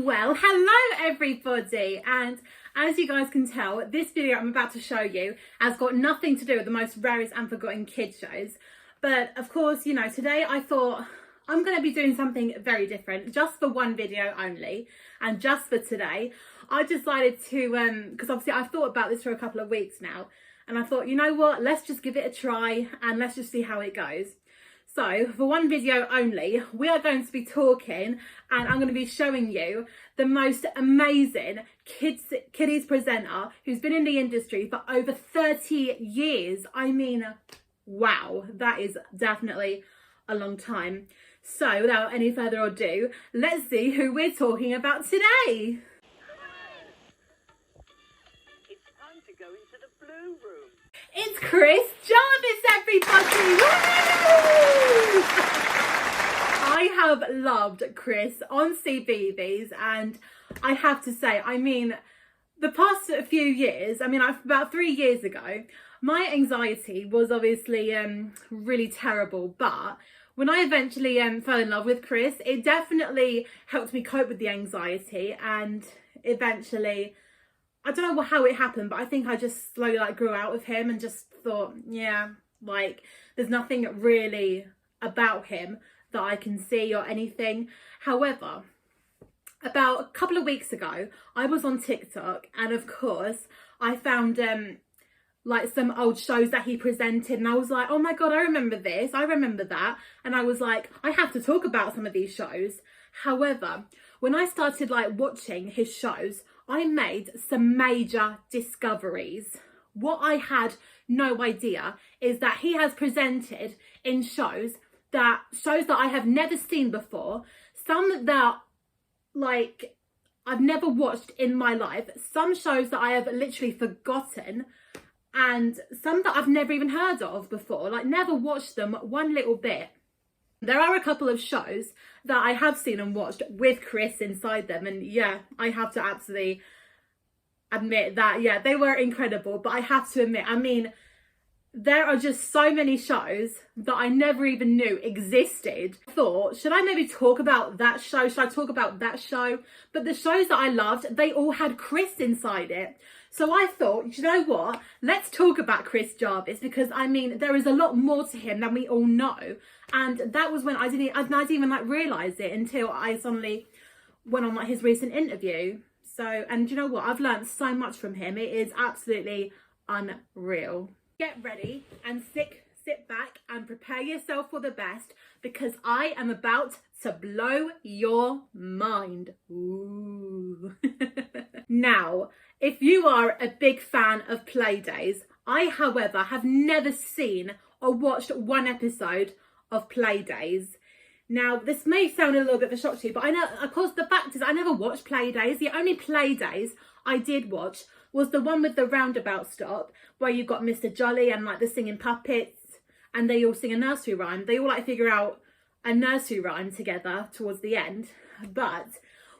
Well, hello everybody, and as you guys can tell, this video I'm about to show you has got nothing to do with the most rarest and forgotten kids shows. But of course, you know, today I thought I'm going to be doing something very different, just for one video only, and just for today. I decided to, because obviously I've thought about this for a couple of weeks now, and I thought, you know what, let's just give it a try and let's just see how it goes. So for one video only, we are going to be talking and I'm going to be showing you the most amazing kiddies presenter who's been in the industry for over 30 years. I mean, wow, that is definitely a long time. So without any further ado, let's see who we're talking about today. It's time to go into the blue room. It's Chris Jarvis, everybody! Woo! I have loved Chris on CBeebies, and I have to say, I mean, the past few years, I mean, about 3 years ago, my anxiety was obviously really terrible, but when I eventually fell in love with Chris, it definitely helped me cope with the anxiety, and eventually, I don't know how it happened, but I think I just slowly grew out of him and just thought, yeah, there's nothing really about him that I can see or anything. However, about a couple of weeks ago, I was on TikTok, and of course I found some old shows that he presented, and I was like, oh my god, I remember this, I remember that, and I was like, I have to talk about some of these shows. However, when I started watching his shows, I made some major discoveries. What I had no idea is that he has presented in shows that I have never seen before, some that I've never watched in my life, some shows that I have literally forgotten, and some that I've never even heard of before, never watched them one little bit. There are a couple of shows that I have seen and watched with Chris inside them, and yeah, I have to absolutely admit that, yeah, they were incredible. But I have to admit, I mean, there are just so many shows that I never even knew existed. I thought, should I maybe talk about that show? Should I talk about that show? But the shows that I loved, they all had Chris inside it. So I thought, you know what? Let's talk about Chris Jarvis, because I mean, there is a lot more to him than we all know. And that was when I didn't even realise it until I suddenly went on his recent interview. So, and you know what? I've learned so much from him. It is absolutely unreal. Get ready and sit back and prepare yourself for the best, because I am about to blow your mind. Ooh. Now, if you are a big fan of Playdays, I, however, have never seen or watched one episode of Playdays. Now, this may sound a little bit of a shock to you, but I know, of course, the fact is I never watched Playdays. The only Playdays I did watch was the one with the roundabout stop, where you've got Mr. Jolly and the singing puppets, and they all sing a nursery rhyme. They all figure out a nursery rhyme together towards the end. But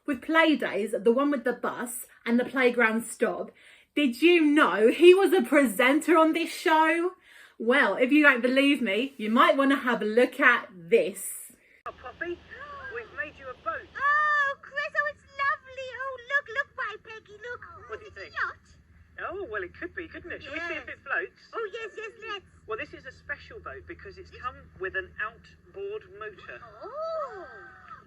with Playdays, the one with the bus and the playground stop, did you know he was a presenter on this show? Well, if you don't believe me, you might want to have a look at this. Oh, Poppy, we've made you a boat. Oh, Chris, oh, it's lovely. Oh, look, why, Peggy, look. What do you think? Yacht? Oh, well, it could be, couldn't it? Shall we see if it floats? Oh, yes, let's. Well, this is a special boat because it's come with an outboard motor. Oh,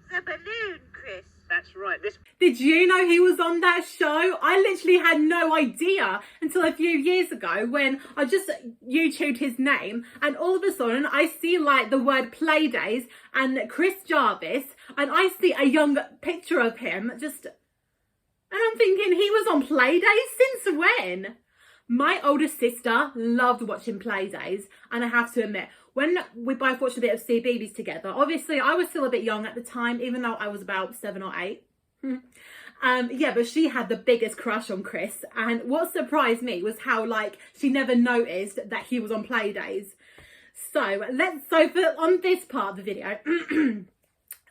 the balloon, Chris. That's right. Did you know he was on that show? I literally had no idea until a few years ago when I just YouTubed his name, and all of a sudden I see the word Playdays and Chris Jarvis, and I see a young picture of him and I'm thinking, he was on Playdays since when? My older sister loved watching Playdays, and I have to admit, when we both watched a bit of CBeebies together, obviously I was still a bit young at the time, even though I was about 7 or 8. Yeah, but she had the biggest crush on Chris, and what surprised me was how she never noticed that he was on Playdays. So on this part of the video,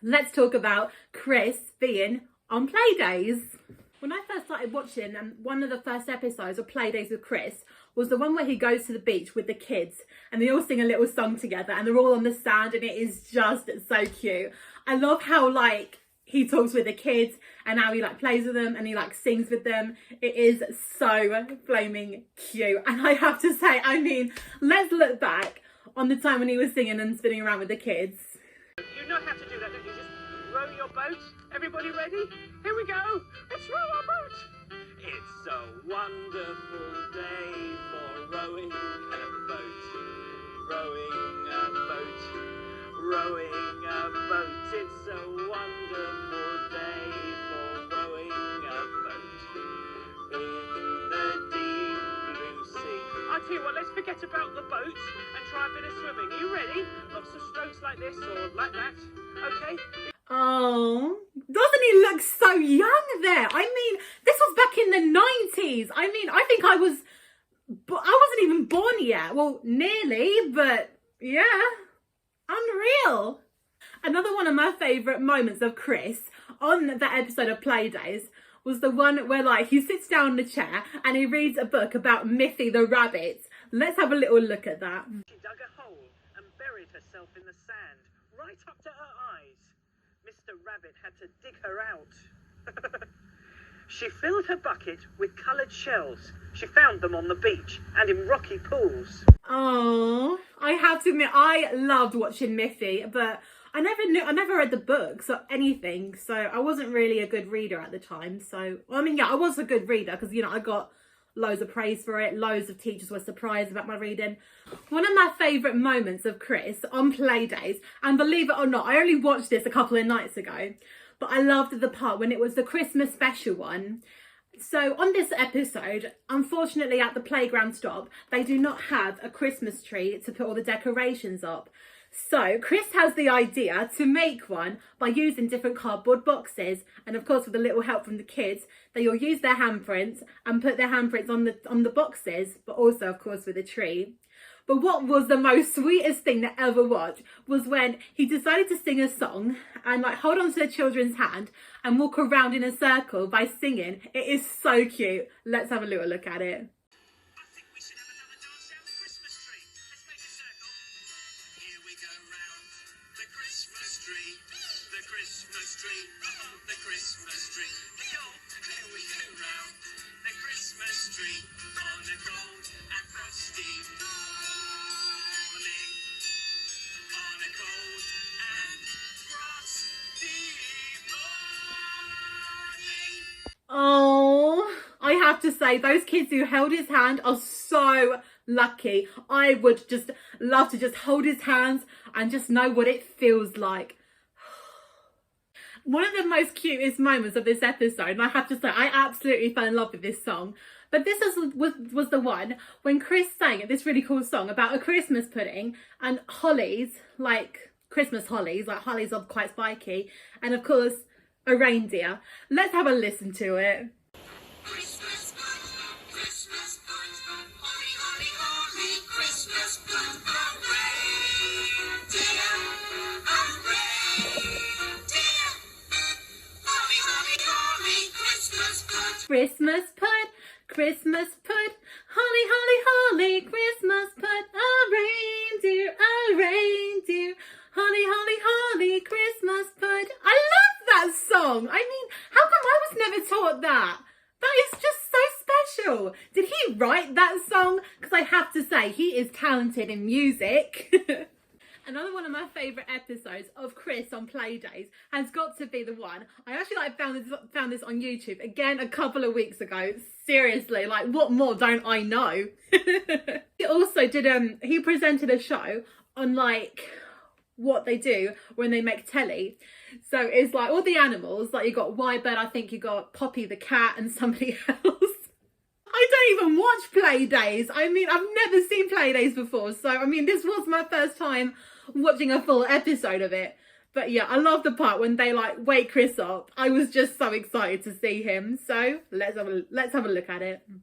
let's talk about Chris being on Playdays. When I first started watching, one of the first episodes of Playdays with Chris was the one where he goes to the beach with the kids and they all sing a little song together and they're all on the sand, and it is just so cute. I love how he talks with the kids and how he like plays with them and he like sings with them. It is so flaming cute. And I have to say, I mean, let's look back on the time when he was singing and spinning around with the kids. You know how to do that, don't you? Just row your boat. Everybody ready? Here we go. Let's row our boat. It's a wonderful day for rowing a boat. Rowing a boat. Rowing a boat. It's a wonderful day for rowing a boat. In the deep blue sea. I tell you what, let's forget about the boat and try a bit of swimming. Are you ready? Lots of strokes like this or like that. Okay? Oh, doesn't he look so young there? I mean, this was back in the 90s. I mean, I think I wasn't even born yet. Well, nearly, but yeah, unreal. Another one of my favourite moments of Chris on that episode of Playdays was the one where like he sits down in the chair and he reads a book about Miffy the rabbit. Let's have a little look at that. She dug a hole and buried herself in the sand, right up to her eyes. Mr. Rabbit had to dig her out. She filled her bucket with coloured shells. She found them on the beach and in rocky pools. Oh, I have to admit, I loved watching Miffy, but I never read the books or anything, so I wasn't really a good reader at the time. So, I mean, yeah, I was a good reader because, you know, I got loads of praise for it. Loads of teachers were surprised about my reading. One of my favourite moments of Chris on Playdays, and believe it or not, I only watched this a couple of nights ago, but I loved the part when it was the Christmas special one. So on this episode, unfortunately at the playground stop, they do not have a Christmas tree to put all the decorations up. So Chris has the idea to make one by using different cardboard boxes, and of course with a little help from the kids, they will use their handprints and put their handprints on the boxes, but also of course with a tree. But what was the most sweetest thing to ever watch was when he decided to sing a song and like hold on to the children's hand and walk around in a circle by singing. It is so cute. Let's have a little look at it. I think we should have another dance around the Christmas tree. Let's make a circle. Here we go round the Christmas tree. The Christmas tree. The Christmas tree. Here we go round the Christmas tree on a cold and frosty morning. On a cold and frosty morning. Oh, I have to say, those kids who held his hand are so lucky. I would just love to just hold his hands and just know what it feels like. One of the most cutest moments of this episode, and I have to say, I absolutely fell in love with this song. But this was the one when Chris sang this really cool song about a Christmas pudding and hollies, like Christmas hollies, like hollies are quite spiky, and of course a reindeer. Let's have a listen to it. Christmas bud, Christmas bud, holly, holly, holly, Christmas bud, reindeer, reindeer, holly, holly, holly, Christmas bud. Christmas pud, Christmas pud, holly, holly, holly, Christmas pud, a reindeer, holly, holly, holly, Christmas pud. I love that song. I mean, how come I was never taught that? That is just so special. Did he write that song? Because I have to say, he is talented in music. Another one of my favourite episodes of Chris on Playdays has got to be the one. I actually found this on YouTube again a couple of weeks ago. Seriously, like what more don't I know? He also did he presented a show on like what they do when they make telly. So it's like all the animals, like you got Whitebird, I think you got Poppy the cat and somebody else. I don't even watch Playdays. I mean, I've never seen Playdays before. So, I mean, this was my first time watching a full episode of it. But yeah, I love the part when they like wake Chris up. I was just so excited to see him. So let's have a look at it. Oh,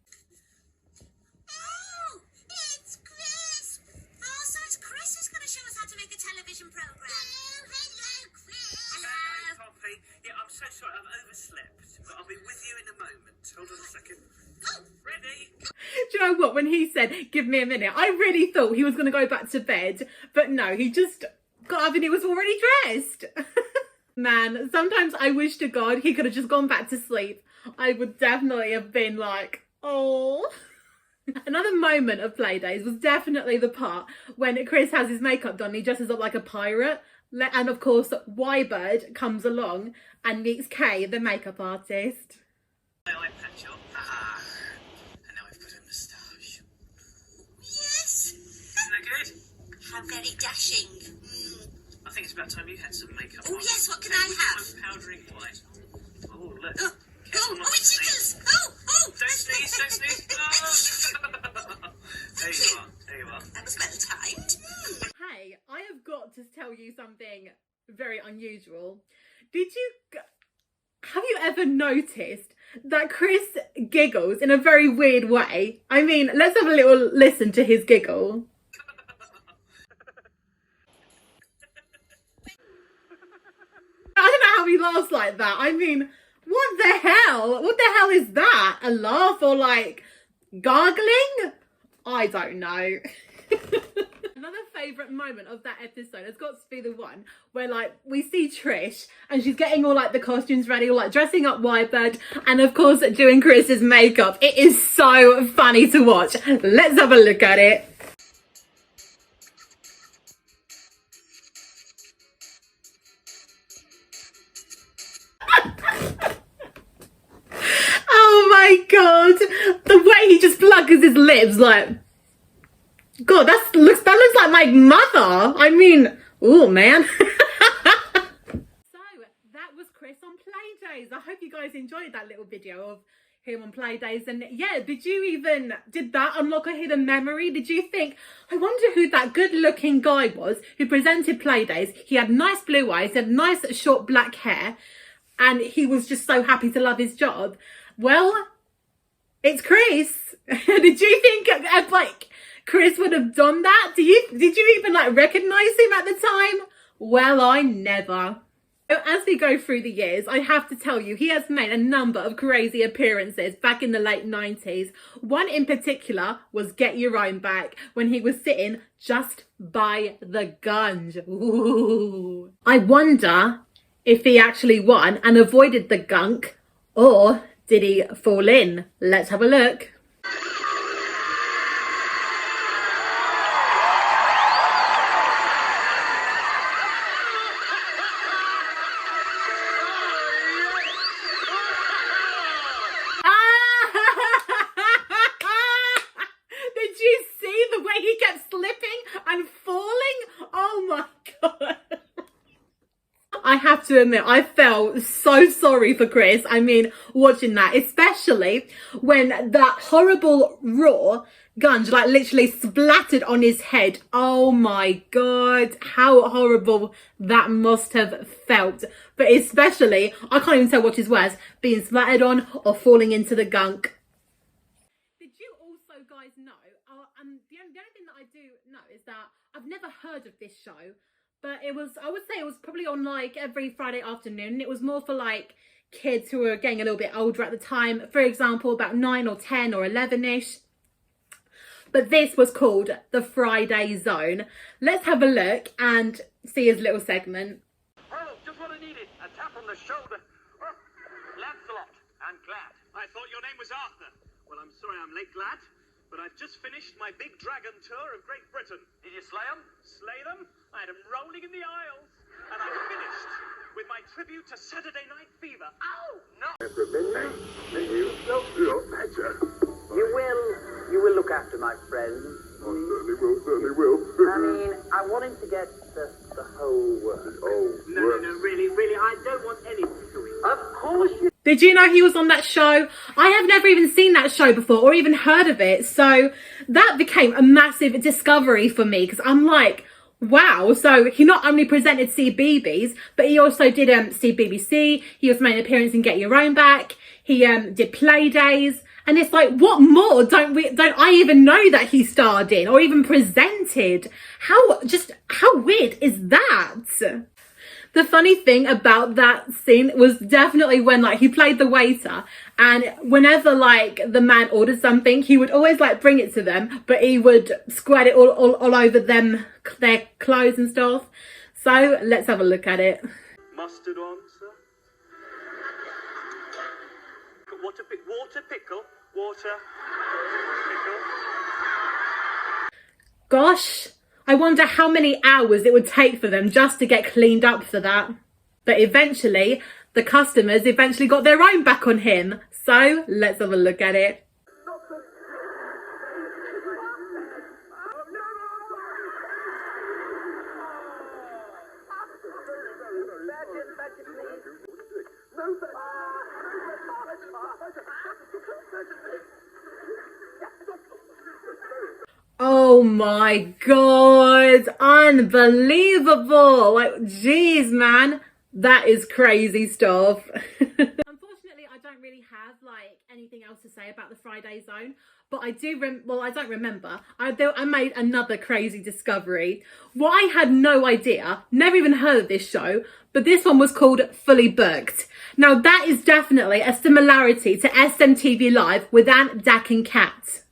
it's Chris. Oh, so it's Chris who's going to show us how to make a television program. Oh, hello, Chris. Hello. Poppy, yeah, I'm so sorry, I've overslept, but I'll be with you in a moment. Hold on a second. Oh. Ready? Do you know what? When he said, give me a minute, I really thought he was going to go back to bed. But no, he just got up and he was already dressed. Man, sometimes I wish to God he could have just gone back to sleep. I would definitely have been like, oh. Another moment of Playdays was definitely the part when Chris has his makeup done. He dresses up like a pirate. And of course, Y-Bird comes along and meets Kay, the makeup artist. My eye patch on. Ah, and now I've got a moustache. Yes. Isn't that good? How very dashing. I think it's about time you had some makeup Oh, on. yes, what can I have? I'm powdering white. Oh, look. Oh, Careful oh, not it to sneeze. tickles. Oh. Don't sneeze, don't sneeze. Oh. There you are, there you are. That was well timed. Hey, I have got to tell you something very unusual. Have you ever noticed that Chris giggles in a very weird way? I mean, let's have a little listen to his giggle. I don't know how he laughs like that. I mean, what the hell? What the hell is that? A laugh or like gargling? I don't know. Another favourite moment of that episode has got to be the one where like we see Trish and she's getting all like the costumes ready, all like dressing up Y-Bird and of course doing Chris's makeup. It is so funny to watch. Let's have a look at it. Oh my god, the way he just pluckers his lips, like, God, that looks like my mother. I mean, oh man. So that was Chris on Playdays. I hope you guys enjoyed that little video of him on Playdays. And yeah, did that unlock a hidden memory? Did you think, I wonder who that good looking guy was who presented Playdays? He had nice blue eyes, he had nice short black hair, and he was just so happy to love his job. Well, it's Chris. Did you think like Chris would have done that? Did you even like recognize him at the time? Well, I never. As we go through the years, I have to tell you, he has made a number of crazy appearances back in the late 90s. One in particular was Get Your Own Back, when he was sitting just by the gunge. Ooh. I wonder if he actually won and avoided the gunk, or did he fall in? Let's have a look. Did you see the way he kept slipping and falling? Oh my God. I have to admit, I felt so sorry for Chris. I mean, watching that, especially when that horrible raw gunge like literally splattered on his head. Oh my God, how horrible that must have felt. But especially, I can't even tell what is worse, being splattered on or falling into the gunk. Did you also guys know, the only thing that I do know is that I've never heard of this show. But I would say it was probably on like every Friday afternoon. It was more for like kids who were getting a little bit older at the time. For example, about 9 or 10 or 11-ish. But this was called The Friday Zone. Let's have a look and see his little segment. Oh, just what I needed. A tap on the shoulder. Oh, Lancelot and Glad. I thought your name was Arthur. Well, I'm sorry I'm late, Glad. But I've just finished my big dragon tour of Great Britain. Did you slay them? Slay them? I had them rolling in the aisles. And I finished with my tribute to Saturday Night Fever. Ow! No! You will look after my friend. Certainly will. I mean, I want him to get the whole work. No, really, I don't want anything to do with it. Of course you... Did you know he was on that show? I have never even seen that show before or even heard of it. So that became a massive discovery for me because I'm like, wow. So he not only presented CBeebies, but he also did CBBC. He also made an appearance in Get Your Own Back. He did Playdays. And it's like, what more don't I even know that he starred in or even presented? How weird is that? The funny thing about that scene was definitely when like he played the waiter, and whenever like the man ordered something, he would always like bring it to them, but he would squirt it all over them, their clothes and stuff. So let's have a look at it. Mustard on, sir? Water pickle. Water pickle. Gosh, I wonder how many hours it would take for them just to get cleaned up for that. But eventually, the customers got their own back on him. So let's have a look at it. Oh my God, unbelievable. Like, geez, man, that is crazy stuff. Unfortunately, I don't really have like anything else to say about the Friday Zone, but I do, I don't remember. I made another crazy discovery. What I had no idea, never even heard of this show, but this one was called Fully Booked. Now that is definitely a similarity to SMTV Live with Ant, Dak and Kat.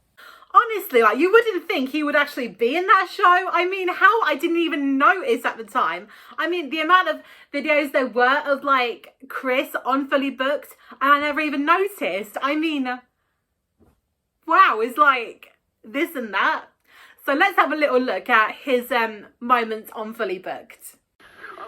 Honestly, like, you wouldn't think he would actually be in that show. I mean, how I didn't even notice at the time. I mean, the amount of videos there were of like Chris on Fully Booked, and I never even noticed. I mean, wow, it's like this and that. So let's have a little look at his moments on Fully Booked.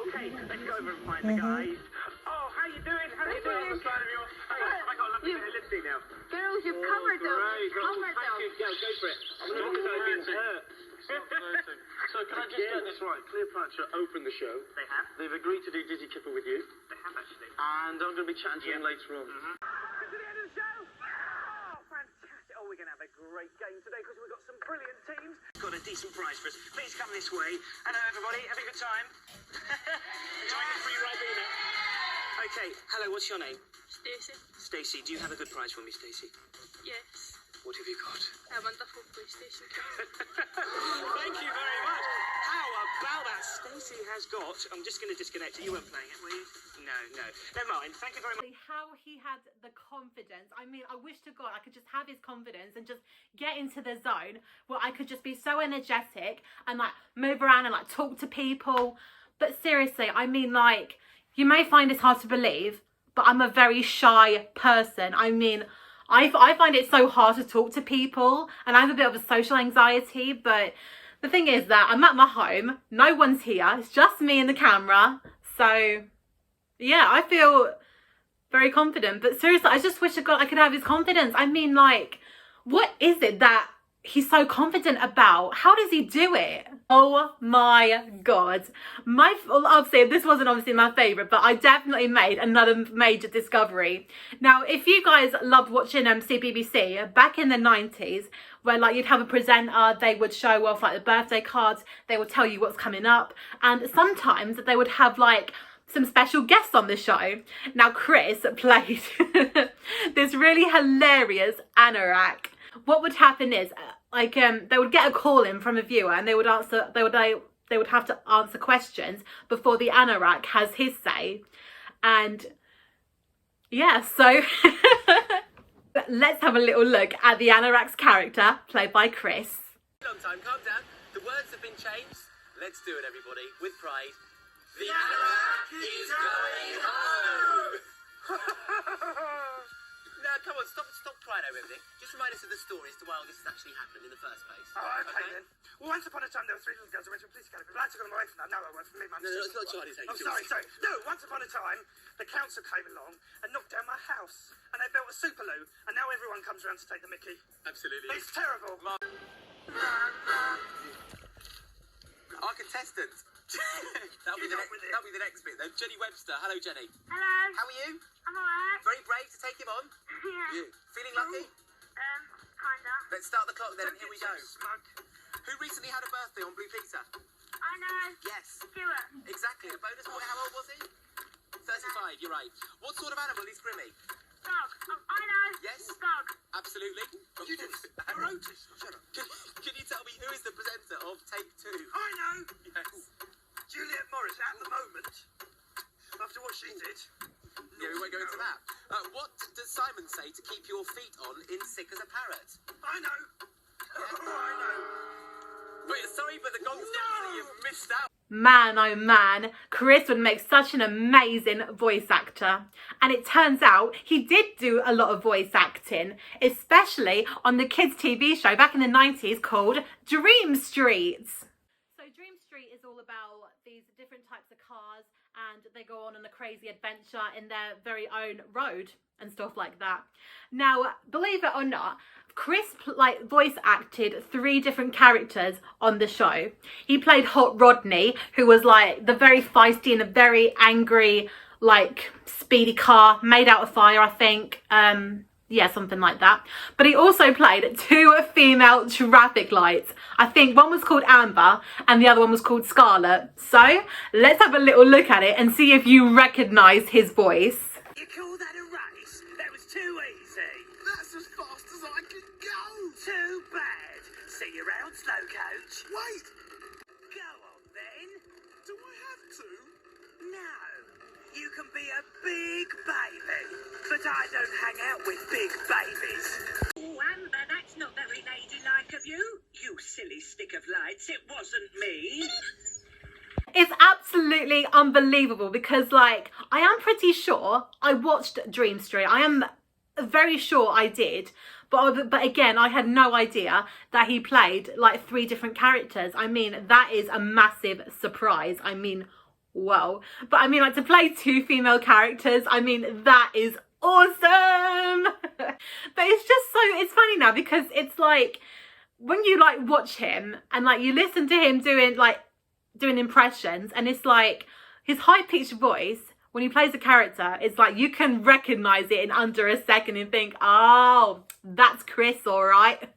Okay, let's go over and find the guys. Oh, how you doing? How you doing? On the side of your face. I got a lovely bit of lipstick now. Girls, you've covered them. Great. Covered Thank them. you. Yeah, go for it. I'm not going to hurt. So can I just get this right? Cleopatra opened the show. They have. They've agreed to do Dizzy Kipper with you. They have actually. And I'm going to be chatting to them later on. To the end of the show. Oh, fantastic. Oh, we're going to have a great game today because we've got some brilliant teams. Got a decent prize for us. Please come this way. Hello, everybody. Have a good time. Enjoying the free Ribena. Okay. Hello, what's your name? Stacey. Stacey, do you have a good prize for me, Stacey? Yes. What have you got? A wonderful PlayStation. Thank you very much. How about that? Stacey has got... I'm just going to disconnect it. You weren't playing it, were you? No. Never mind. Thank you very much. How he had the confidence. I mean, I wish to God I could just have his confidence and just get into the zone where I could just be so energetic and like move around and like talk to people. But seriously, I mean, like, you may find this hard to believe, but I'm a very shy person. I mean, I find it so hard to talk to people, and I have a bit of a social anxiety, but the thing is that I'm at my home, no one's here, it's just me and the camera, so yeah, I feel very confident. But seriously, I just wish to God I could have his confidence. I mean, like, what is it that he's so confident about? How does he do it? Oh my God. Obviously, this wasn't obviously my favourite, but I definitely made another major discovery. Now, if you guys loved watching CBBC back in the 90s, where like you'd have a presenter, they would show off like the birthday cards, they would tell you what's coming up, and sometimes they would have like some special guests on the show. Now, Chris played this really hilarious anorak. What would happen is, like, they would get a call in from a viewer, and they would have to answer questions before the anorak has his say. And yeah, so let's have a little look at the anorak's character, played by Chris. On time, calm down. The words have been changed. Let's do it, everybody, with pride. The anorak is going home. No, come on, stop crying over everything. Just remind us of the story as to why all this has actually happened in the first place. Oh, okay then. Well, once upon a time, there were three little girls who went to a police academy. But I took them away from that. No, I won't. For me, No, it's not Charlie's age. Oh, sorry. No, once upon a time, the council came along and knocked down my house. And they built a superloo. And now everyone comes around to take the mickey. Absolutely. It's terrible. Our contestant. that'll be the next bit then. Jenny Webster. Hello, Jenny. Hello. How are you? I'm alright. Very brave to take him on. Yeah. You feeling lucky? Kinda. Let's start the clock then, and here we go. Smug. Who recently had a birthday on Blue Peter? I know. Yes, Stuart. exactly. A bonus boy. How old was he? 35. You're right. What sort of animal is Grimmy? Dog. Oh, I know. Yes. Dog. Absolutely. You did. You're Otis. Shut up. Can you tell me who is the presenter of Take Two? I know. Yes. Juliet Morris, at the moment, after what she did. Yeah, we won't go into that. What does Simon say to keep your feet on in Sick as a Parrot? I know. Oh, I know. Wait, sorry, but the gong's gone, so you've missed out. Man, oh man, Chris would make such an amazing voice actor. And it turns out he did do a lot of voice acting, especially on the kids' TV show back in the 90s called Dream Street. So Dream Street is all about these different types of cars, and they go on a crazy adventure in their very own road and stuff like that. Now, believe it or not, Chris voice acted 3 different characters on the show. He played Hot Rodney, who was like the very feisty and a very angry, like speedy car made out of fire, I think. Yeah, something like that. But he also played 2 female traffic lights. I think one was called Amber and the other one was called Scarlet. So let's have a little look at it and see if you recognise his voice. You call that a race? That was too easy. That's as fast as I can go. Too bad. See you round, slow coach. Wait, Go on then. do I have to? No. You can be a big baby, but I don't hang out with big babies. Oh, Amber, that's not very ladylike of you. You silly stick of lights, it wasn't me. It's absolutely unbelievable because, like, I am pretty sure I watched Dream Street. I am very sure I did. But again, I had no idea that he played, like, 3 different characters. I mean, that is a massive surprise. I mean, whoa. But I mean, like, to play 2 female characters, I mean, that is awesome. But it's just so, it's funny now because it's like, when you, like, watch him and, like, you listen to him doing impressions, and it's like his high-pitched voice when he plays a character, it's like you can recognize it in under a second and think, oh, that's Chris, all right.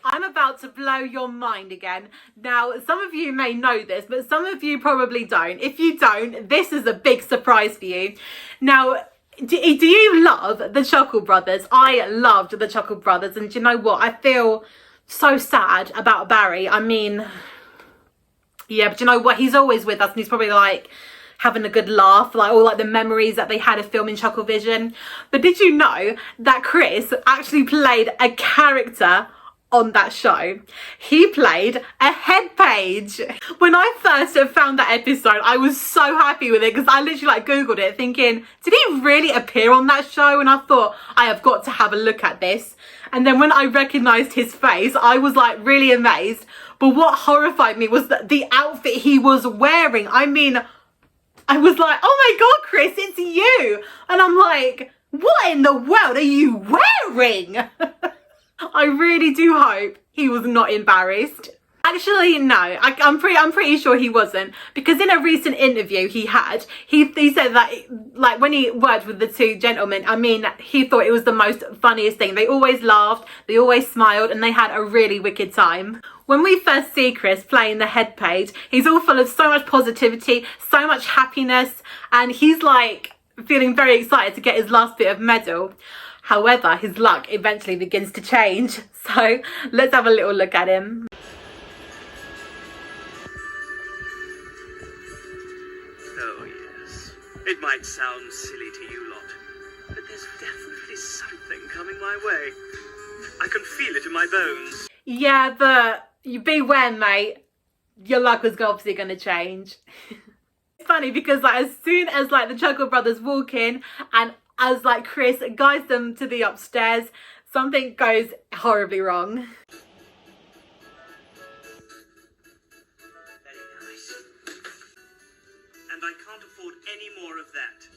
I'm about to blow your mind again. Now, some of you may know this, but some of you probably don't. If you don't, this is a big surprise for you. Now, do you love the Chuckle Brothers? I loved the Chuckle Brothers, and do you know what? I feel so sad about Barry. I mean, yeah, but you know what? He's always with us, and he's probably like having a good laugh, like all like the memories that they had of filming Chucklevision. But did you know that Chris actually played a character on that show? He played a head page. When I first found that episode, I was so happy with it because I literally like Googled it thinking, did he really appear on that show? And I thought, I have got to have a look at this. And then when I recognised his face, I was like really amazed. But what horrified me was that the outfit he was wearing. I mean, I was like, oh my God, Chris, it's you. And I'm like, what in the world are you wearing? I really do hope he was not embarrassed. Actually, no, I'm pretty sure he wasn't, because in a recent interview he said that, like, when he worked with the 2 gentlemen, I mean, he thought it was the most funniest thing. They always laughed, they always smiled, and they had a really wicked time. When we first see Chris playing the head page, he's all full of so much positivity, so much happiness, and he's like feeling very excited to get his last bit of medal. However, his luck eventually begins to change. So let's have a little look at him. Oh, yes. It might sound silly to you lot, but there's definitely something coming my way. I can feel it in my bones. Yeah, but you beware, mate. Your luck was obviously going to change. It's funny because, like, as soon as, like, the Chuckle Brothers walk in and as, like, Chris guides them to the upstairs, something goes horribly wrong. Very nice. And I can't afford any more of that.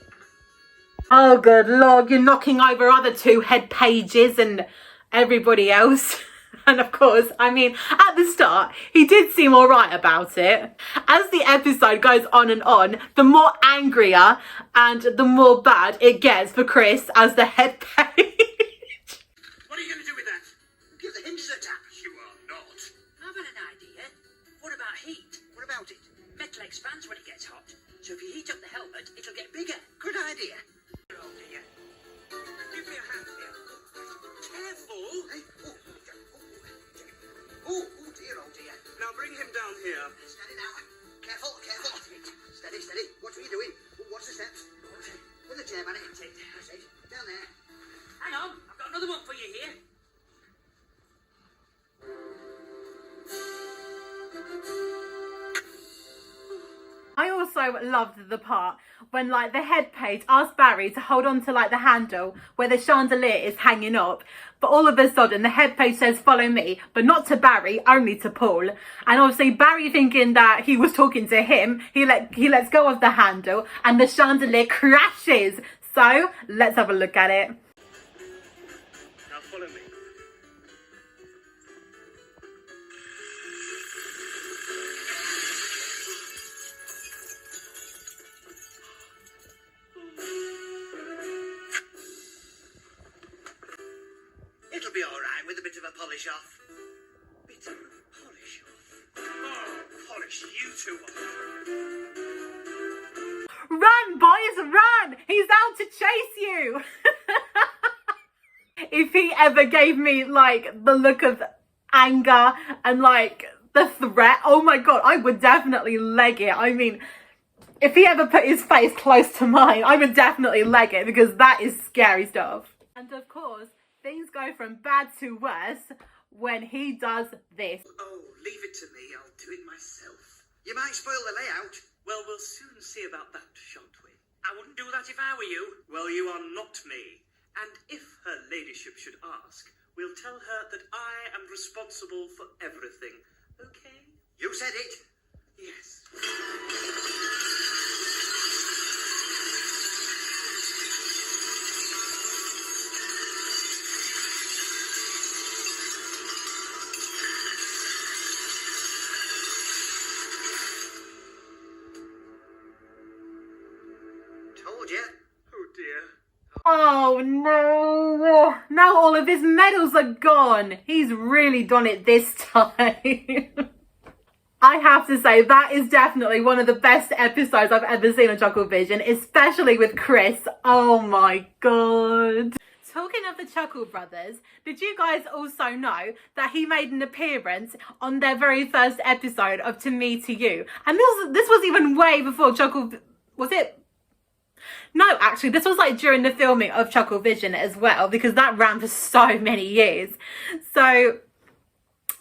Oh, good Lord, you're knocking over other 2 head pages and everybody else. And of course, I mean, at the start, he did seem all right about it. As the episode goes on and on, the more angrier and the more bad it gets for Chris as the head page. What are you going to do with that? Give the hinges a tap. You are not. I've got an idea. What about heat? What about it? Metal expands when it gets hot. So if you heat up the helmet, it'll get bigger. Good idea. Oh, dear. Give me a hand here. Careful. Hey, oh dear, oh dear. Now bring him down here. Steady now. Careful, careful. Steady, steady. What are you doing? Watch the steps. With the chair, Manny. That's it. Down there. Hang on, I've got another one for you here. also loved the part when like the head page asked Barry to hold on to like the handle where the chandelier is hanging up, but all of a sudden the head page says follow me, but not to Barry, only to Paul. And obviously Barry, thinking that he was talking to him, he lets go of the handle and the chandelier crashes. So let's have a look at it. Now follow me. It'll be all right with a bit of a polish off. Bit of a polish off. Oh, polish you two off. Run, boys, run! He's out to chase you! If he ever gave me like the look of anger and like the threat, oh my god, I would definitely leg it. I mean, if he ever put his face close to mine, I would definitely leg it, because that is scary stuff. And of course, things go from bad to worse when he does this. Oh, leave it to me. I'll do it myself. You might spoil the layout. Well, we'll soon see about that, shan't we? I wouldn't do that if I were you. Well, you are not me. And if her ladyship should ask, we'll tell her that I am responsible for everything. Okay? You said it. Yes. Told you. Oh dear. Oh no! Now all of his medals are gone. He's really done it this time. I have to say, that is definitely one of the best episodes I've ever seen on Chuckle Vision, especially with Chris. Oh my god. Talking of the Chuckle Brothers, did you guys also know that he made an appearance on their very first episode of To Me To You? And this was even way before Chuckle... Was it? No, actually, this was like during the filming of Chuckle Vision as well, because that ran for so many years. So,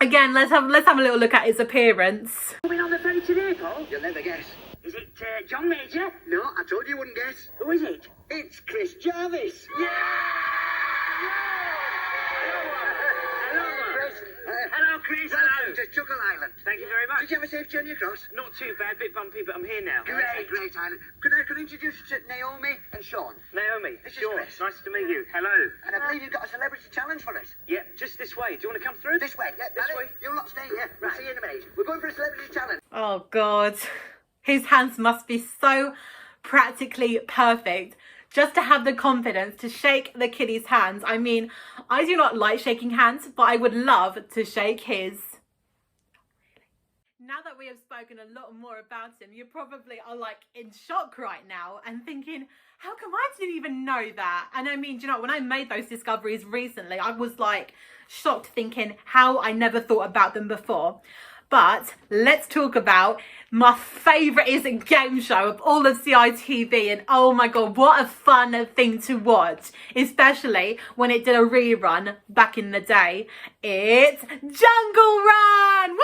again, let's have a little look at his appearance. Coming on the ferry today, Paul? You'll never guess. Is it John Major? No, I told you wouldn't guess. Who is it? It's Chris Jarvis. Yeah! Hello, Chris. Welcome to Chuckle Island. Thank you very much. Did you have a safe journey across? Not too bad, bit bumpy, but I'm here now. Great island. Could I introduce you to Naomi and Sean? Naomi, This is sure. Chris. Nice to meet you. Hello. And I believe you've got a celebrity challenge for us. Yeah, just this way. Do you want to come through? This way, yeah, This Barry, way? you'll not stay here. We'll see you in a minute. We're going for a celebrity challenge. Oh god. His hands must be so practically perfect just to have the confidence to shake the kiddies' hands. I mean, I do not like shaking hands, but I would love to shake his. Now that we have spoken a lot more about him, you probably are like in shock right now and thinking, how come I didn't even know that? And I mean, do you know, when I made those discoveries recently, I was like shocked, thinking how I never thought about them before. But let's talk about my favourite game show of all of CITV, and oh my god, what a fun thing to watch, especially when it did a rerun back in the day. It's Jungle Run! Woo!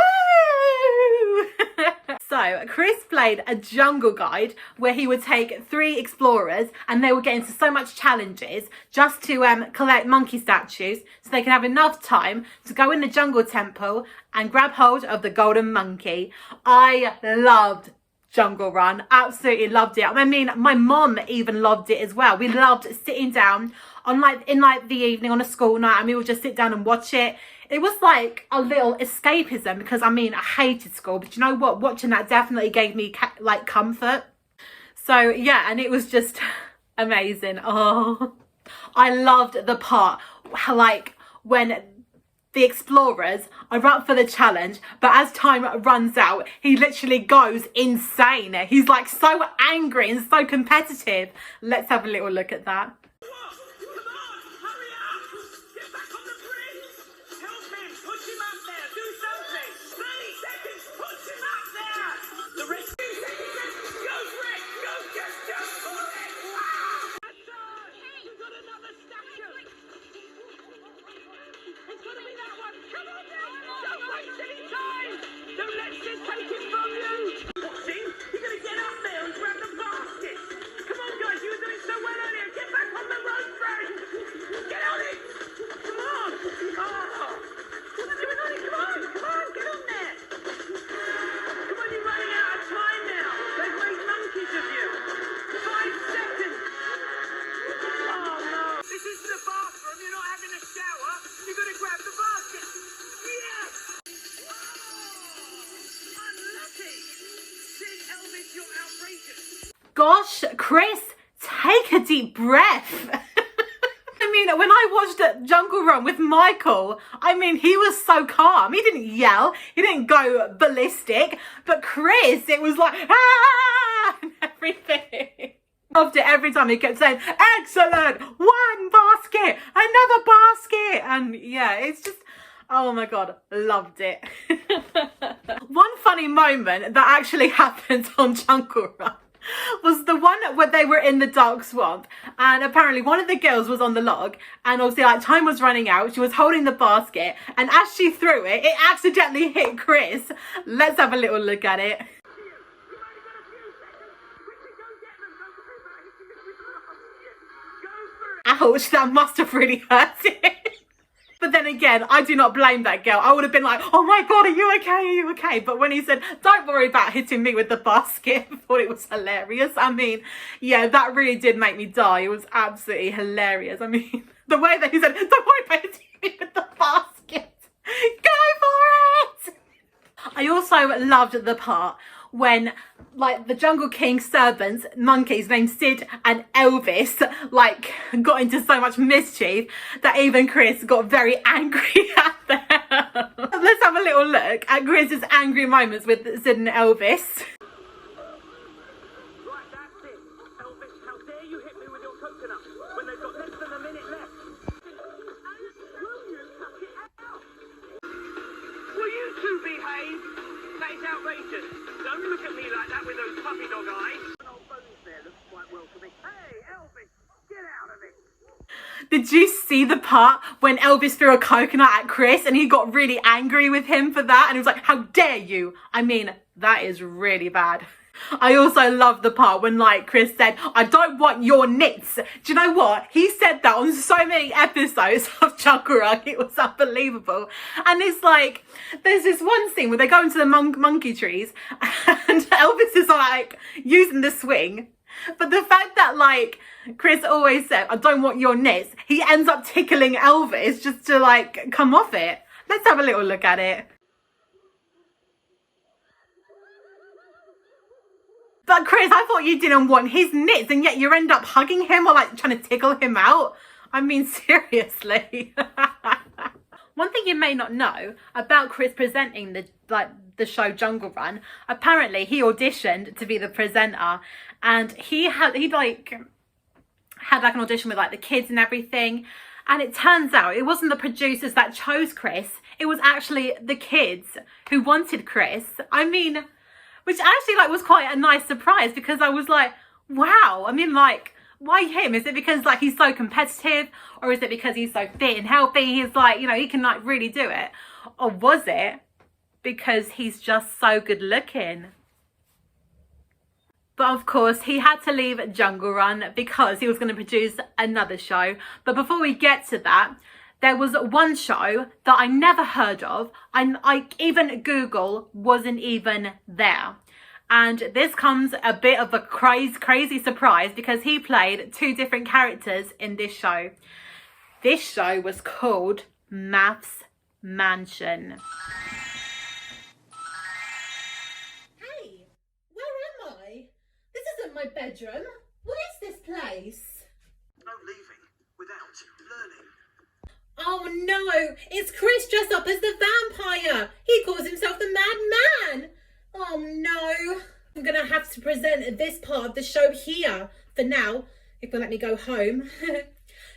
So Chris played a jungle guide where he would take 3 explorers and they would get into so much challenges just to collect monkey statues so they can have enough time to go in the jungle temple and grab hold of the golden monkey. I loved Jungle Run, absolutely loved it. I mean, my mom even loved it as well. We loved sitting down on in the evening on a school night, and we would just sit down and watch it. It was like a little escapism, because I mean, I hated school, but you know what, watching that definitely gave me like comfort. So yeah, and it was just amazing. Oh, I loved the part like when the explorers are up for the challenge, but as time runs out, he literally goes insane. He's like so angry and so competitive. Let's have a little look at that. Come on, hurry up! Get back on the bridge! Help him! Push him up there! Do something! 30 seconds! Push him up there! The rest... 2 seconds! Go for it! Go! Just for it! Wow! You've got another statue! It's gonna be that one! Come on now! Don't waste any time! Don't let Sid take it from you! What's in? You're gonna get up there and gosh, Chris, take a deep breath. I mean, when I watched Jungle Run with Michael, I mean, he was so calm. He didn't yell. He didn't go ballistic. But Chris, it was like, ah, and everything. Loved it every time. He kept saying, excellent, one basket, another basket. And yeah, it's just, oh my God, loved it. One funny moment that actually happened on Jungle Run was the one where they were in the dark swamp, and apparently one of the girls was on the log, and obviously like time was running out. She was holding the basket, and as she threw it, it accidentally hit Chris. Let's have a little look at it. Ouch, that must have really hurt it. But then again, I do not blame that girl. I would have been like, oh my God, are you okay? Are you okay? But when he said, don't worry about hitting me with the basket, I thought it was hilarious. I mean, yeah, that really did make me die. It was absolutely hilarious. I mean, the way that he said, don't worry about hitting me with the basket. Go for it. I also loved the part when like the Jungle King's servants, monkeys named Sid and Elvis, like got into so much mischief that even Chris got very angry at them. Let's have a little look at Chris's angry moments with Sid and Elvis. Right, that's it. Elvis, how dare you hit me with your coconut when they've got less than a minute left? Will you cut it out? Will you two behave? That is outrageous. Don't look at me like that with those puppy dog eyes. An old bones there looks quite well to me. Hey, Elvis, get out of it. Did you see the part when Elvis threw a coconut at Chris and he got really angry with him for that? And he was like, how dare you? I mean, that is really bad. I also love the part when like Chris said, I don't want your nits. Do you know what? He said that on so many episodes of Jungle Run. It was unbelievable. And it's like, there's this one scene where they go into the monkey trees and Elvis is like using the swing. But the fact that like Chris always said, I don't want your nits, he ends up tickling Elvis just to like come off it. Let's have a little look at it. But Chris, I thought you didn't want his nits and yet you end up hugging him or like trying to tickle him out. I mean, seriously. One thing you may not know about Chris presenting the show Jungle Run, apparently he auditioned to be the presenter, and he had like an audition with like the kids and everything. And it turns out it wasn't the producers that chose Chris. It was actually the kids who wanted Chris. I mean, which actually like was quite a nice surprise, because I was like, wow. I mean, like, why him? Is it because like he's so competitive, or is it because he's so fit and healthy? He's like, you know, he can like really do it. Or was it because he's just so good looking? But of course, he had to leave Jungle Run because he was going to produce another show. But before we get to that, there was one show that I never heard of. I even Google wasn't even there. And this comes a bit of a crazy surprise, because he played two different characters in this show. This show was called Maths Mansion. Hey, where am I? This isn't my bedroom. What is this place? No leaving without learning. Oh no, it's Chris dressed up as the vampire. He calls himself the Mad Man. Oh no, I'm gonna have to present this part of the show here for now, if they'll let me go home.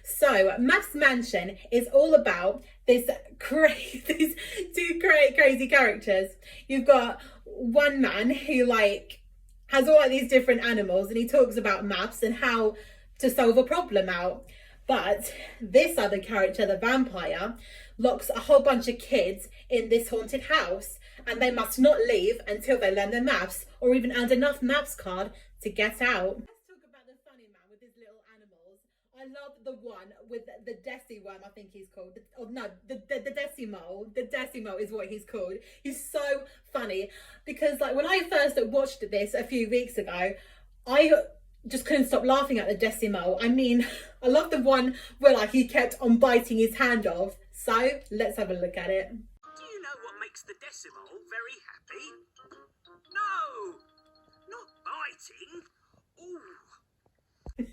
So, Maths Mansion is all about these two crazy characters. You've got one man who like has all like these different animals, and he talks about maths and how to solve a problem out. But this other character, the vampire, locks a whole bunch of kids in this haunted house, and they must not leave until they learn their maths or even earned enough maths card to get out. Let's talk about the funny man with his little animals. I love the one with the deciworm, I think he's called. The decimo. The decimo is what he's called. He's so funny, because like when I first watched this a few weeks ago, I just couldn't stop laughing at the decimo. I mean, I love the one where like he kept on biting his hand off. So let's have a look at it. Do you know what makes the decimal very happy? No, not biting. All He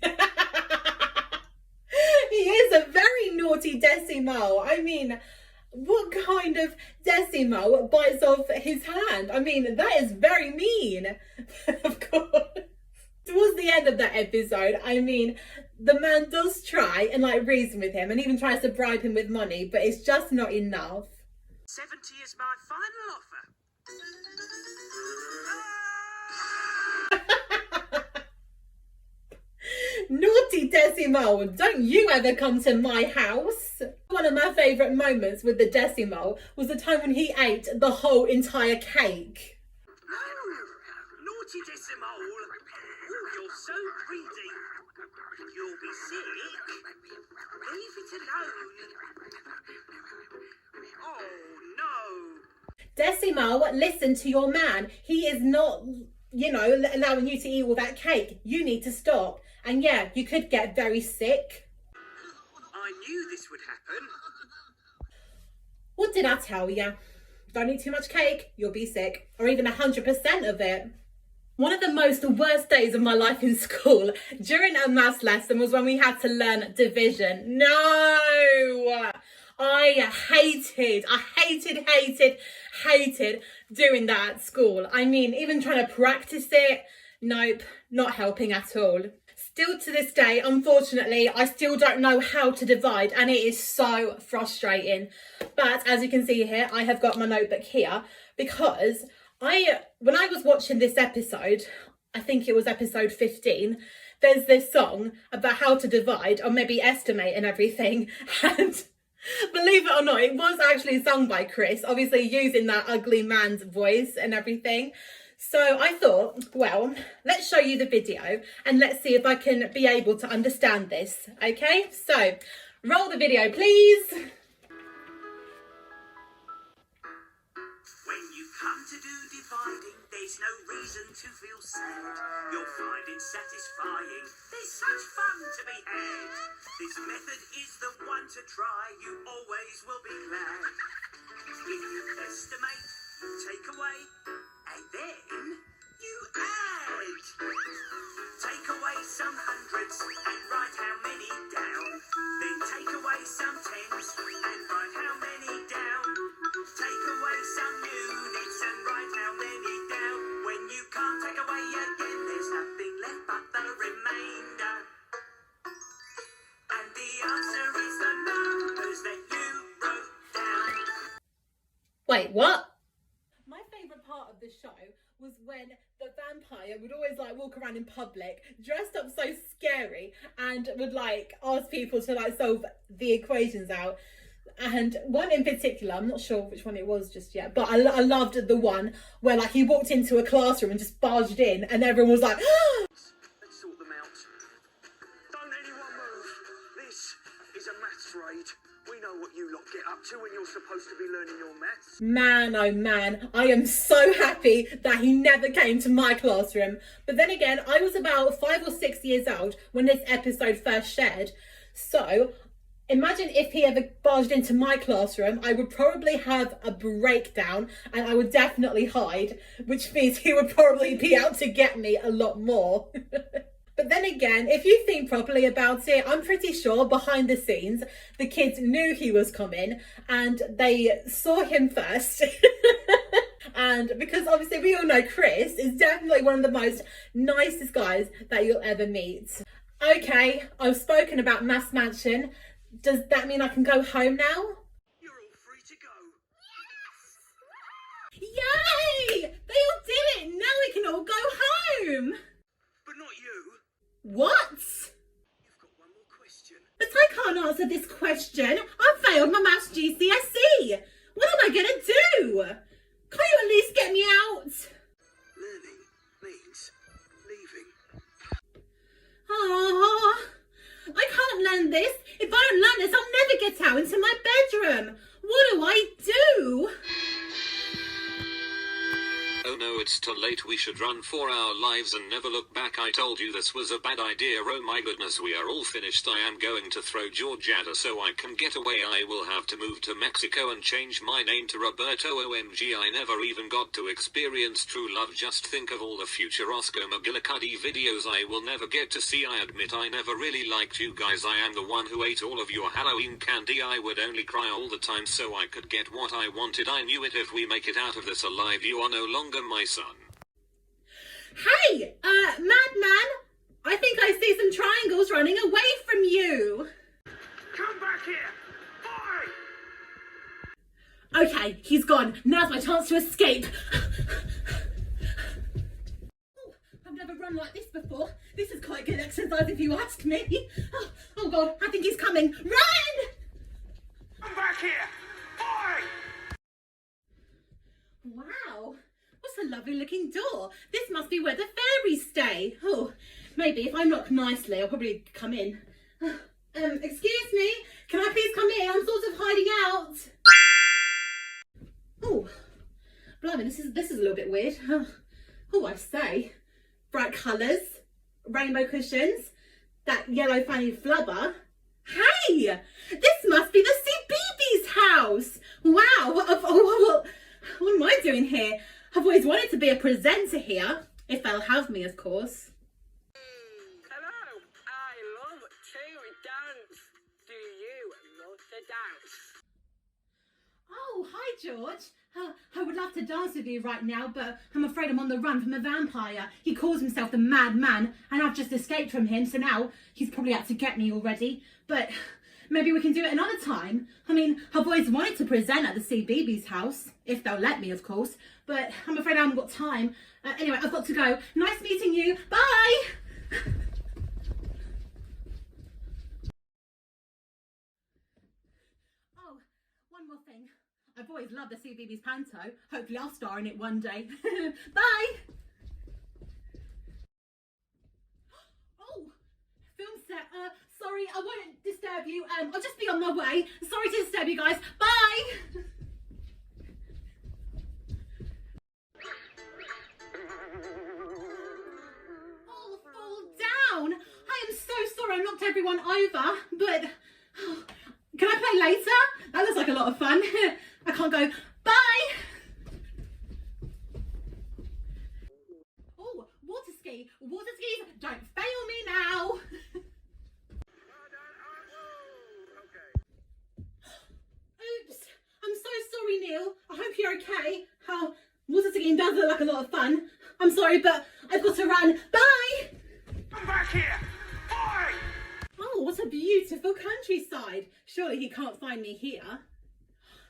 is a very naughty decimal. I mean, what kind of decimal bites off his hand? I mean, that is very mean. Of course. Towards the end of that episode, I mean, the man does try and like reason with him and even tries to bribe him with money, but it's just not enough. 70 is my final offer. Naughty Decimal, don't you ever come to my house. One of my favourite moments with the Decimal was the time when he ate the whole entire cake. No, naughty Decimal. Oh, you're so greedy. You'll be sick. Leave it alone. Oh, no. Decimal, listen to your man. He is not, you know, allowing you to eat all that cake. You need to stop. And yeah, you could get very sick. I knew this would happen. What did I tell you? Don't eat too much cake, you'll be sick. Or even 100% of it. One of the most worst days of my life in school during a maths lesson was when we had to learn division. No! I hated doing that at school. I mean, even trying to practice it, nope, not helping at all. Still to this day, unfortunately, I still don't know how to divide, and it is so frustrating. But as you can see here, I have got my notebook here because when I was watching this episode, I think it was episode 15, there's this song about how to divide or maybe estimate and everything. And believe it or not, it was actually sung by Chris, obviously using that ugly man's voice and everything. So I thought, well, let's show you the video and let's see if I can be able to understand this. Okay, so roll the video, please. When you come to do dividing, there's no reason to feel sad. You'll find it satisfying. There's such fun to be had. This method is the one to try. You always will be glad. If you estimate, take away, and then you add. Take away some hundreds and write how many down. Then take away some tens and write how many down. Take away some units and write how many down. When you can't take away again, there's nothing left but the remainder. And the answer is the numbers that you wrote down. Wait, what? My favourite part of the show was when the vampire would always like walk around in public dressed up so scary and would like ask people to like solve the equations out. And one in particular, I'm not sure which one it was just yet, but I loved the one where like he walked into a classroom and just barged in and everyone was like Let's sort them out. Don't anyone move. This is a maths raid. We know what you lot get up to when you're supposed to be learning your maths. Man, oh man, I am so happy that he never came to my classroom. But then again, I was about 5 or 6 years old when this episode first shared. So imagine if he ever barged into my classroom, I would probably have a breakdown and I would definitely hide, which means he would probably be out to get me a lot more. But then again, if you think properly about it, I'm pretty sure behind the scenes, the kids knew he was coming and they saw him first. And because obviously we all know Chris is definitely one of the most nicest guys that you'll ever meet. Okay, I've spoken about Mass Mansion. Does that mean I can go home now? You're all free to go. Yay! They all did it! Now we can all go home! But not you. What? You've got one more question. But I can't answer this question. I failed my maths GCSE. What am I going to do? Can you at least get me out? Learning means leaving. Oh, I can't learn this. If I don't learn this, I'll never get out into my bedroom. What do I do? no, it's too late. We should run for our lives and never look back. I told you this was a bad idea. Oh my goodness, we are all finished. I am going to throw George at her so I can get away. I will have to move to Mexico and change my name to Roberto. OMG, I never even got to experience true love. Just think of all the future Oscar McGillicuddy videos I will never get to see. I admit I never really liked you guys. I am the one who ate all of your Halloween candy. I would only cry all the time so I could get what I wanted. I knew it. If we make it out of this alive, you are no longer my son. Hey, madman, I think I see some triangles running away from you. Come back here! Boy! Okay, he's gone. Now's my chance to escape. Oh, I've never run like this before. This is quite good exercise if you ask me. Oh God, I think he's coming. Run! Come back here! Boy! Wow, what's a lovely looking door. This must be where the fairies stay. Oh, maybe if I knock nicely, I'll probably come in. Excuse me, can I please come in? I'm sort of hiding out. Oh, blimey, this is a little bit weird. Oh, I say, bright colours, rainbow cushions, that yellow fanny flubber. Hey, this must be the CBeebies house. Wow, what am I doing here? I've always wanted to be a presenter here, if they'll have me, of course. Hello, I love to dance. Do you love to dance? Oh, hi, George. I would love to dance with you right now, but I'm afraid I'm on the run from a vampire. He calls himself the Mad Man, and I've just escaped from him, so now he's probably out to get me already. But maybe we can do it another time. I mean, I've always wanted to present at the CBeebies house, if they'll let me, of course, but I'm afraid I haven't got time. Anyway, I've got to go. Nice meeting you. Bye! Oh, one more thing. I've always loved the CBeebies panto. Hopefully I'll star in it one day. Bye! Oh, film set. Sorry, I won't disturb you. I'll just be on my way. Sorry to disturb you guys. Bye! Oh, fall down. I am so sorry I knocked everyone over, but can I play later? That looks like a lot of fun. I can't go. Bye! Oh, water ski. Water skis, don't fail me now. Oops, I'm so sorry, Neil. I hope you're okay. Oh, water skiing does look like a lot of fun. I'm sorry, but I've got to run. Bye! Come back here! Boy! Oh, what a beautiful countryside. Surely he can't find me here.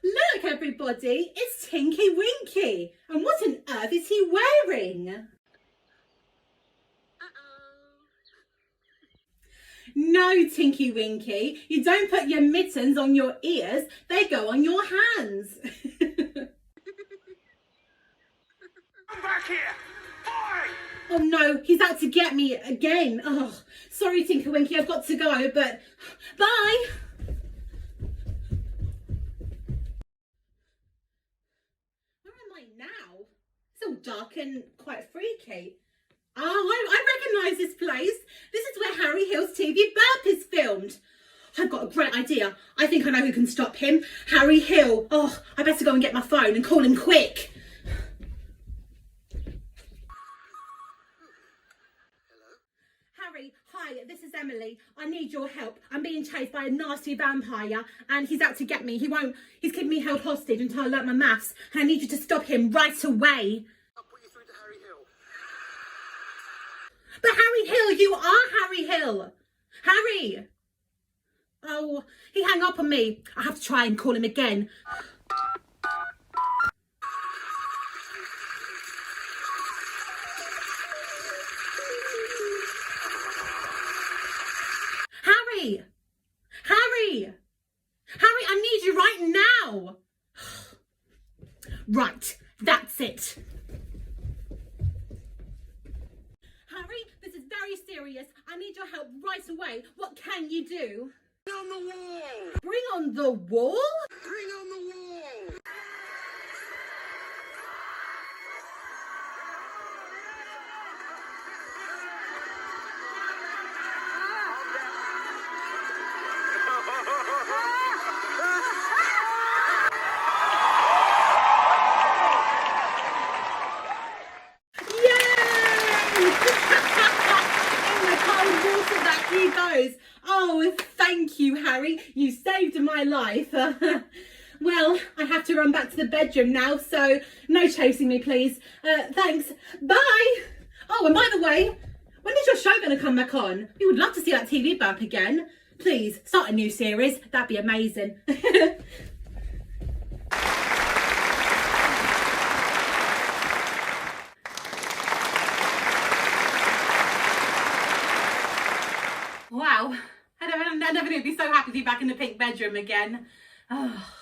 Look, everybody, it's Tinky Winky. And what on earth is he wearing? No, Tinky Winky, you don't put your mittens on your ears. They go on your hands. Come back here! Boy! Oh no, he's out to get me again. Oh, sorry, Tinky Winky, I've got to go, but bye. Where am I now? It's all dark and quite freaky. Oh, I recognise this place. This is where Harry Hill's TV Burp is filmed. I've got a great idea. I think I know who can stop him. Harry Hill. Oh, I better go and get my phone and call him quick. Harry, hi, this is Emily. I need your help. I'm being chased by a nasty vampire and he's out to get me. He's keeping me held hostage until I learn my maths and I need you to stop him right away. I'll put you through to Harry Hill. But Harry Hill, you are Harry Hill. Harry. Oh, he hung up on me. I have to try and call him again. Harry! Harry! Harry, I need you right now! Right, that's it. Harry, this is very serious. I need your help right away. What can you do? Bring on the wall! Bring on the wall? Bring on the wall! life. Well, I have to run back to the bedroom now, so no chasing me, please. Thanks. Bye. Oh, and by the way, when is your show going to come back on? We would love to see that TV bump again. Please, start a new series. That'd be amazing. Wow, I never knew I'd be so happy to be back in the pink bedroom again. Oh.